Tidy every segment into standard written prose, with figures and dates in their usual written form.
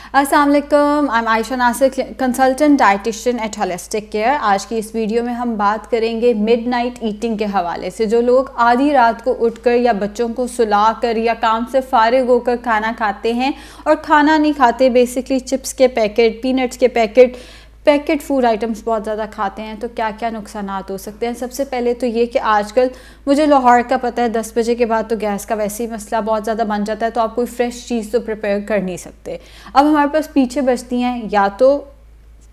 अस्सलाम वालेकुम, I am Ayesha Nasir, consultant dietitian at holistic care. आज की इस वीडियो में हम बात करेंगे मिडनाइट ईटिंग के हवाले से। जो लोग आधी रात को उठकर या बच्चों को सुलाकर या काम से फारिग होकर खाना खाते हैं और खाना नहीं खाते, बेसिकली चिप्स के पैकेट, पीनट्स के पैकेट फूड आइटम्स बहुत ज़्यादा खाते हैं, तो क्या क्या नुकसानात हो सकते हैं। सबसे पहले तो ये कि आजकल मुझे लाहौर का पता है 10 बजे के बाद तो गैस का वैसे ही मसला बहुत ज़्यादा बन जाता है, तो आप कोई फ़्रेश चीज़ तो प्रिपेयर कर नहीं सकते। अब हमारे पास पीछे बचती हैं या तो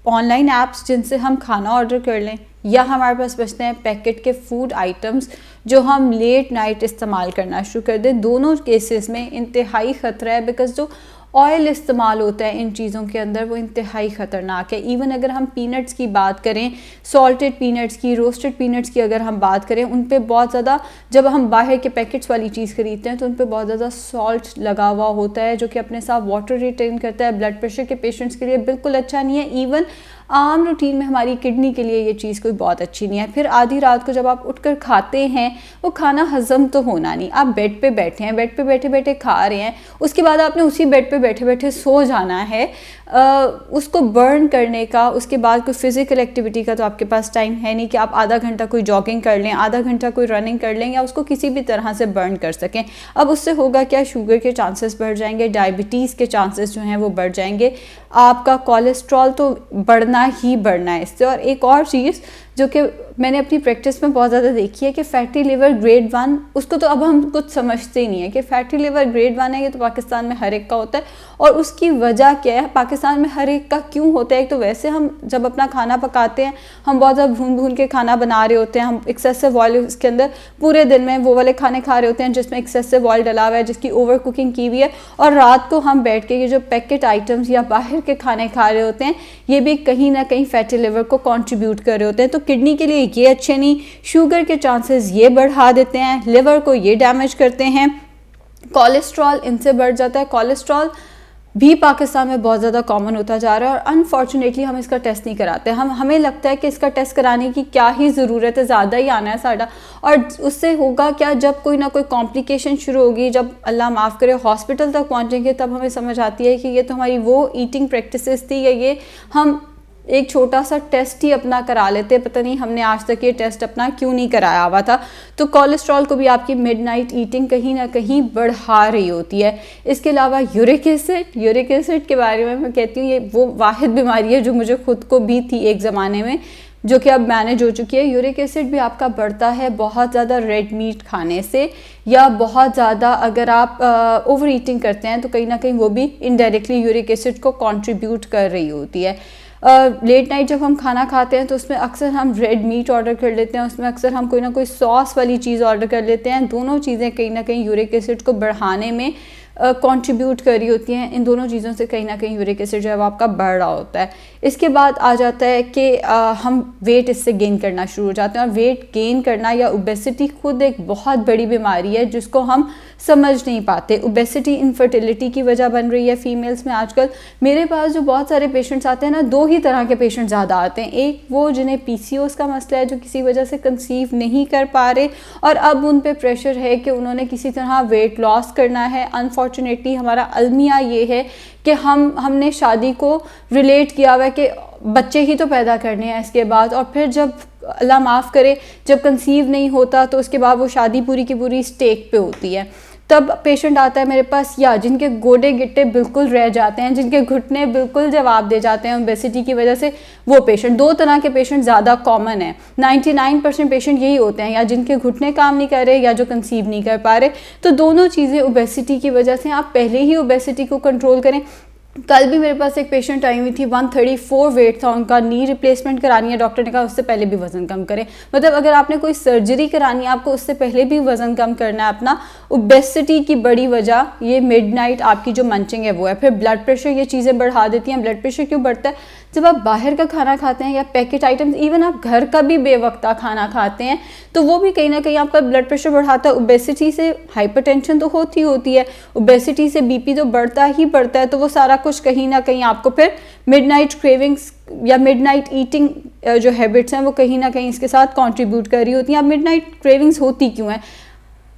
ऑनलाइन ऐप्स जिनसे हम खाना ऑर्डर कर लें, या हमारे पास बचते हैं पैकेट के फूड आइटम्स जो हम लेट नाइट इस्तेमाल करना शुरू कर दें। दोनों केसेस में इंतहाई ख़तरा है, बिकॉज़ जो ऑयल इस्तेमाल होता है इन चीज़ों के अंदर वो इंतहाई ख़तरनाक है। इवन अगर हम पीनट्स की बात करें, सॉल्टेड पीनट्स की, रोस्टेड पीनट्स की अगर हम बात करें, उन पे बहुत ज़्यादा, जब हम बाहर के पैकेट्स वाली चीज़ खरीदते हैं तो उन पे बहुत ज़्यादा सॉल्ट लगा हुआ होता है, जो कि अपने साथ वाटर रिटेन करता है। ब्लड प्रेशर के पेशेंट्स के लिए बिल्कुल अच्छा नहीं है। इवन आम रूटीन में हमारी किडनी के लिए ये चीज़ कोई बहुत अच्छी नहीं है। फिर आधी रात को जब आप उठकर खाते हैं, वो खाना हज़म तो होना नहीं। आप बेड पे बैठे हैं, बेड पे बैठे बैठे खा रहे हैं, उसके बाद आपने उसी बेड पे बैठे बैठे सो जाना है। उसको बर्न करने का, उसके बाद कोई फ़िज़िकल एक्टिविटी का तो आपके पास टाइम है नहीं कि आप आधा घंटा कोई जॉगिंग कर लें, आधा घंटा कोई रनिंग कर लें या उसको किसी भी तरह से बर्न कर सकें। अब उससे होगा क्या, शुगर के चांसेस बढ़ जाएंगे, डायबिटीज़ के चांसेस जो हैं वो बढ़ जाएंगे, आपका कोलेस्ट्रॉल तो बढ़ना ही बढ़ना है इससे। और एक और चीज़ जो कि मैंने अपनी प्रैक्टिस में बहुत ज़्यादा देखी है कि फ़ैटी लिवर ग्रेड 1, उसको तो अब हम कुछ समझते ही नहीं है कि फ़ैटी लिवर ग्रेड 1 है। ये तो पाकिस्तान में हर एक का होता है, और उसकी वजह क्या है, पाकिस्तान में हर एक का क्यों होता है। तो वैसे हम जब अपना खाना पकाते हैं, हम बहुत ज़्यादा भून के खाना बना रहे होते हैं, हम एक्सेसिव ऑयल उसके अंदर पूरे दिन में वो वाले खाने खा रहे होते हैं जिसमें एक्सेसिव ऑयल डला हुआ है, जिसकी ओवर कुकिंग की हुई है, और रात को हम बैठ के ये जो पैकेट आइटम्स या बाहर के खाने खा रहे होते हैं, ये भी कहीं ना कहीं फ़ैटी लिवर को कॉन्ट्रीब्यूट कर रहे होते हैं। तो किडनी के लिए ये अच्छे नहीं, शुगर के चांसेस ये बढ़ा देते हैं, लिवर को ये डैमेज करते हैं, कोलेस्ट्रॉल इनसे बढ़ जाता है। कोलेस्ट्रॉल भी पाकिस्तान में बहुत ज़्यादा कॉमन होता जा रहा है, और अनफॉर्चुनेटली हम इसका टेस्ट नहीं कराते। हमें लगता है कि इसका टेस्ट कराने की क्या ही ज़रूरत है, ज़्यादा ही आना है साड़ा। और उससे होगा क्या, जब कोई ना कोई कॉम्प्लिकेशन शुरू होगी, जब अल्लाह माफ़ करे हॉस्पिटल तक पहुँचेंगे, तब हमें समझ आती है कि ये तो हमारी वो ईटिंग प्रैक्टिसेस थी, या ये हम एक छोटा सा टेस्ट ही अपना करा लेते, पता नहीं हमने आज तक ये टेस्ट अपना क्यों नहीं कराया हुआ था। तो कोलेस्ट्रॉल को भी आपकी मिडनाइट ईटिंग कहीं ना कहीं बढ़ा रही होती है। इसके अलावा यूरिक एसिड के बारे में मैं कहती हूँ, ये वो वाहिद बीमारी है जो मुझे खुद को भी थी एक ज़माने में, जो कि अब मैनेज हो चुकी है। यूरिक एसिड भी आपका बढ़ता है बहुत ज़्यादा रेड मीट खाने से, या बहुत ज़्यादा अगर आप ओवर ईटिंग करते हैं, तो कहीं ना कहीं वो भी इनडायरेक्टली यूरिक एसिड को कंट्रीब्यूट कर रही होती है। लेट नाइट जब हम खाना खाते हैं तो उसमें अक्सर हम रेड मीट ऑर्डर कर लेते हैं, उसमें अक्सर हम कोई ना कोई सॉस वाली चीज़ ऑर्डर कर लेते हैं। दोनों चीज़ें कहीं ना कहीं यूरिक एसिड को बढ़ाने में कंट्रीब्यूट कर रही होती हैं। इन दोनों चीज़ों से कहीं ना कहीं यूरिक एसिड जो है वो आपका बढ़ रहा होता है। इसके बाद आ जाता है कि हम वेट इससे गेन करना शुरू हो जाते हैं, और वेट गेन करना या ओबेसिटी खुद एक बहुत बड़ी बीमारी है जिसको हम समझ नहीं पाते। ओबेसिटी इनफर्टिलिटी की वजह बन रही है फीमेल्स में आजकल। मेरे पास जो बहुत सारे पेशेंट्स आते हैं ना, दो ही तरह के पेशेंट ज़्यादा आते हैं। एक वो जिन्हें PCOS का मसला है, जो किसी वजह से कंसीव नहीं कर पा रहे, और अब उन पे प्रेशर है कि उन्होंने किसी तरह वेट लॉस करना है। अनफॉर्चुनेटली हमारा अलमिया ये है कि हमने शादी को रिलेट किया हुआ है कि बच्चे ही तो पैदा करने हैं इसके बाद, और फिर जब अल्लाह माफ़ करे जब कंसीव नहीं होता, तो उसके बाद वो शादी पूरी की पूरी स्टेक पे होती है। तब पेशेंट आता है मेरे पास, या जिनके गोडे गिट्टे बिल्कुल रह जाते हैं, जिनके घुटने बिल्कुल जवाब दे जाते हैं ओबेसिटी की वजह से, वो पेशेंट। दो तरह के पेशेंट ज़्यादा कॉमन है, 99% पेशेंट यही होते हैं, या जिनके घुटने काम नहीं कर रहे या जो कंसीव नहीं कर पा रहे। तो दोनों चीज़ें ओबेसिटी की वजह से। आप पहले ही ओबेसिटी को कंट्रोल करें। कल भी मेरे पास एक पेशेंट आई हुई थी, 134 वेट था उनका, नी रिप्लेसमेंट करानी है, डॉक्टर ने कहा उससे पहले भी वज़न कम करें। मतलब अगर आपने कोई सर्जरी करानी है, आपको उससे पहले भी वज़न कम करना है अपना। ओबेसिटी की बड़ी वजह ये मिडनाइट आपकी जो मंचिंग है वो है। फिर ब्लड प्रेशर ये चीज़ें बढ़ा देती हैं। ब्लड प्रेशर क्यों बढ़ता है? जब आप बाहर का खाना खाते हैं या पैकेट आइटम्स, इवन आप घर का भी बेवक्ता खाना खाते हैं, तो वो भी कहीं ना कहीं आपका ब्लड प्रेशर बढ़ाता है। ओबेसिटी से हाइपरटेंशन तो होती है, ओबेसिटी से BP तो बढ़ता ही बढ़ता है। तो वो सारा कुछ कहीं ना कहीं आपको फिर मिडनाइट क्रेविंग्स या मिडनाइट ईटिंग जो हैबिट्स हैं वो कहीं ना कहीं इसके साथ कंट्रीब्यूट कर रही होती हैं। अब मिडनाइट क्रेविंग्स होती क्यों हैं?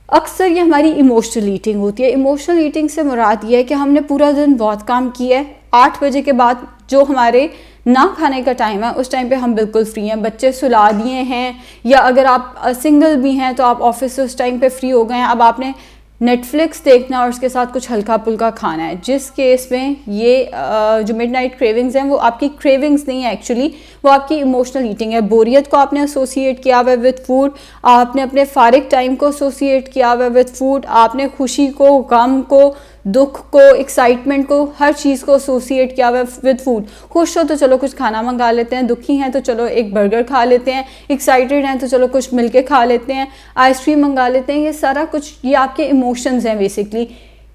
अक्सर ये हमारी इमोशनल ईटिंग होती है। इमोशनल ईटिंग से मुराद ये है कि हमने पूरा दिन बहुत काम किया है, 8 बजे के बाद जो हमारे ना खाने का टाइम है उस टाइम पे हम बिल्कुल फ्री हैं। बच्चे सुला दिए हैं या अगर आप सिंगल भी हैं तो आप ऑफिस से उस टाइम पे फ्री हो गए हैं, अब आपने नेटफ्लिक्स देखना और उसके साथ कुछ हल्का पुल्का खाना है। जिस केस में ये जो मिडनाइट क्रेविंग्स हैं वो आपकी क्रेविंग्स नहीं है एक्चुअली, वो आपकी इमोशनल ईटिंग है। बोरियत को आपने एसोसिएट किया हुआ है विद फूड, आपने अपने फारिग टाइम को एसोसिएट किया हुआ है विद फूड, आपने खुशी को, गम को, दुख को, एक्साइटमेंट को, हर चीज़ को एसोसिएट किया हुआ है विद फूड। खुश हो तो चलो कुछ खाना मंगा लेते हैं, दुखी हैं तो चलो एक बर्गर खा लेते हैं, एक्साइटेड हैं तो चलो कुछ मिलके खा लेते हैं, आइसक्रीम मंगा लेते हैं। ये सारा कुछ ये आपके इमोशंस हैं बेसिकली।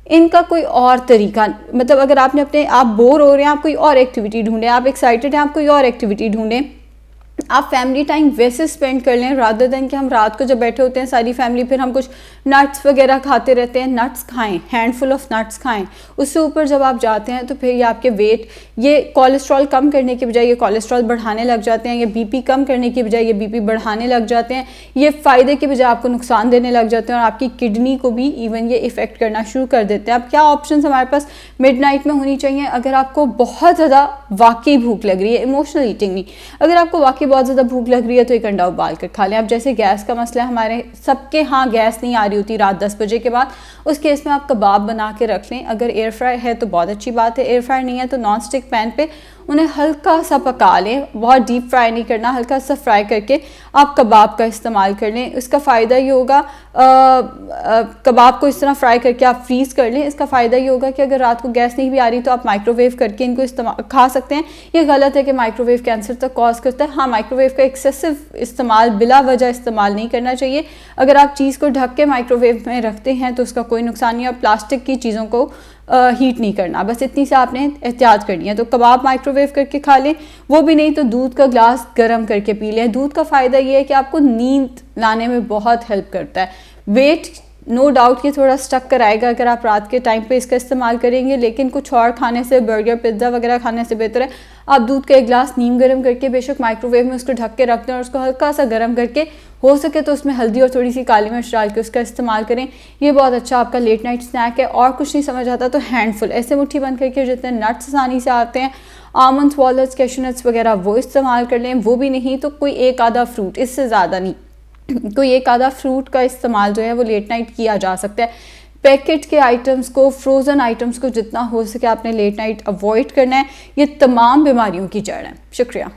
इनका कोई और तरीका, मतलब अगर आपने अपने आप बोर हो रहे हैं आप कोई और एक्टिविटी ढूंढें, आप एक्साइटेड हैं आप कोई और एक्टिविटी ढूंढें, आप फैमिली टाइम वैसे स्पेंड कर लें रादर देन कि हम रात को जब बैठे होते हैं सारी फैमिली फिर हम कुछ नट्स वगैरह खाते रहते हैं। नट्स खाएं, हैंडफुल ऑफ नट्स खाएं। उससे ऊपर जब आप जाते हैं तो फिर ये आपके वेट, ये कोलेस्ट्रॉल कम करने के बजाय ये कोलेस्ट्रॉल बढ़ाने लग जाते हैं, ये बीपी कम करने की बजाय ये बीपी बढ़ाने लग जाते हैं, ये फ़ायदे के बजाय आपको नुकसान देने लग जाते हैं और आपकी किडनी को भी इवन ये इफ़ेक्ट करना शुरू कर देते हैं। अब क्या ऑप्शन हमारे पास मिडनाइट में होनी चाहिए? अगर आपको बहुत ज़्यादा वाकई भूख लग रही है, इमोशनल ईटिंग नहीं, अगर आपको वाकई बहुत ज़्यादा भूख लग रही है तो एक अंडा उबाल कर खा लें। अब जैसे गैस का मसला है, हमारे सबके यहाँ गैस नहीं आ रही होती रात 10 बजे के बाद, उस केस में आप कबाब बना के रख लें। अगर एयर फ्राई है तो बहुत अच्छी बात है, एयर फ्राई नहीं है तो नॉन स्टिक पैन पे उन्हें हल्का सा पका लें, बहुत डीप फ्राई नहीं करना, हल्का सा फ्राई करके आप कबाब का इस्तेमाल कर लें। इसका फ़ायदा ये होगा, कबाब को इस तरह फ्राई करके आप फ्रीज़ कर लें। इसका फ़ायदा ये होगा कि अगर रात को गैस नहीं भी आ रही तो आप माइक्रोवेव करके इनको इस्तेमाल खा सकते हैं। ये गलत है कि माइक्रोवेव कैंसर तक कॉज करता है। हाँ, माइक्रोवेव का एक्सेसिव इस्तेमाल, बिला वजह इस्तेमाल नहीं करना चाहिए। अगर आप चीज़ को ढक के माइक्रोवेव में रखते हैं तो उसका कोई नुकसान नहीं है, और प्लास्टिक की चीज़ों को हीट नहीं करना, बस इतनी से आपने एहतियात करनी है। तो कबाब माइक्रोवेव करके खा लें, वो भी नहीं तो दूध का ग्लास गर्म करके पी लें। दूध का फ़ायदा ये है कि आपको नींद लाने में बहुत हेल्प करता है। वेट नो डाउट ये थोड़ा स्टक कराएगा अगर आप रात के टाइम पे इसका इस्तेमाल करेंगे, लेकिन कुछ और खाने से, बर्गर पिज्ज़ा वगैरह खाने से बेहतर है आप दूध का एक गिलास नीम गर्म करके बेशक माइक्रोवेव में उसको ढक के रख दें और उसको हल्का सा गर्म करके, हो सके तो उसमें हल्दी और थोड़ी सी काली मिर्च डाल के उसका इस्तेमाल करें। ये बहुत अच्छा आपका लेट नाइट स्नैक है। और कुछ नहीं समझ आता तो हैंडफुल ऐसे मुट्ठी बंद करके जितने नट्स आसानी से आते हैं, आमंड्स, वॉलट्स, कैशनट्स वगैरह, वो इस्तेमाल कर लें। वो भी नहीं तो कोई एक आधा फ्रूट, इससे ज़्यादा नहीं, कोई एक आधा फ्रूट का इस्तेमाल जो है वो लेट नाइट किया जा सकता है। पैकेट के आइटम्स को, फ्रोज़न आइटम्स को जितना हो सके आपने लेट नाइट अवॉइड करना है। ये तमाम बीमारियों की जड़ है। शुक्रिया।